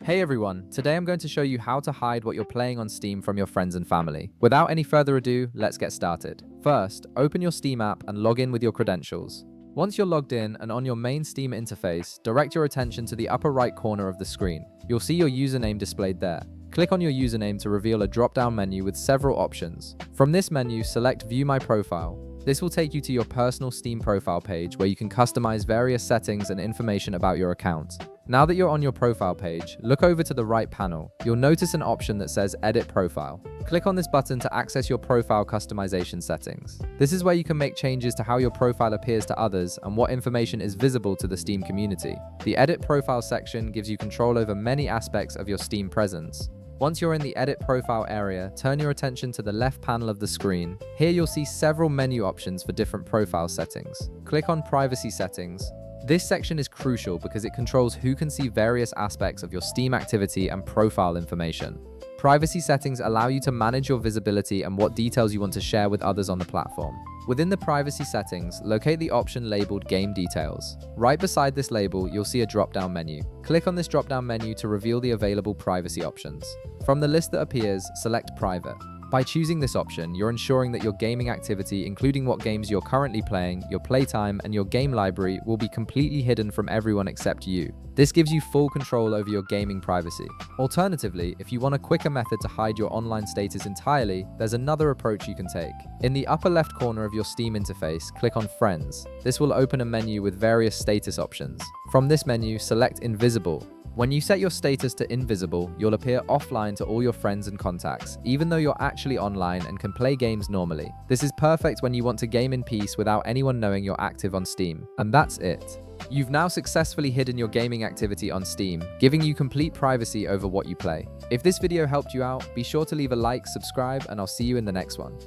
Hey everyone, today I'm going to show you how to hide what you're playing on Steam from your friends and family. Without any further ado, let's get started. First, open your Steam app and log in with your credentials. Once you're logged in and on your main Steam interface, direct your attention to the upper right corner of the screen. You'll see your username displayed there. Click on your username to reveal a drop-down menu with several options. From this menu, select View My Profile. This will take you to your personal Steam profile page where you can customize various settings and information about your account. Now that you're on your profile page, look over to the right panel. You'll notice an option that says Edit Profile. Click on this button to access your profile customization settings. This is where you can make changes to how your profile appears to others and what information is visible to the Steam community. The Edit Profile section gives you control over many aspects of your Steam presence. Once you're in the Edit Profile area, turn your attention to the left panel of the screen. Here you'll see several menu options for different profile settings. Click on Privacy Settings. This section is crucial because it controls who can see various aspects of your Steam activity and profile information. Privacy settings allow you to manage your visibility and what details you want to share with others on the platform. Within the privacy settings, locate the option labeled Game Details. Right beside this label, you'll see a drop-down menu. Click on this drop-down menu to reveal the available privacy options. From the list that appears, select Private. By choosing this option, you're ensuring that your gaming activity, including what games you're currently playing, your playtime, and your game library, will be completely hidden from everyone except you. This gives you full control over your gaming privacy. Alternatively, if you want a quicker method to hide your online status entirely, there's another approach you can take. In the upper left corner of your Steam interface, click on Friends. This will open a menu with various status options. From this menu, select Invisible. When you set your status to invisible, you'll appear offline to all your friends and contacts, even though you're actually online and can play games normally. This is perfect when you want to game in peace without anyone knowing you're active on Steam. And that's it. You've now successfully hidden your gaming activity on Steam, giving you complete privacy over what you play. If this video helped you out, be sure to leave a like, subscribe, and I'll see you in the next one.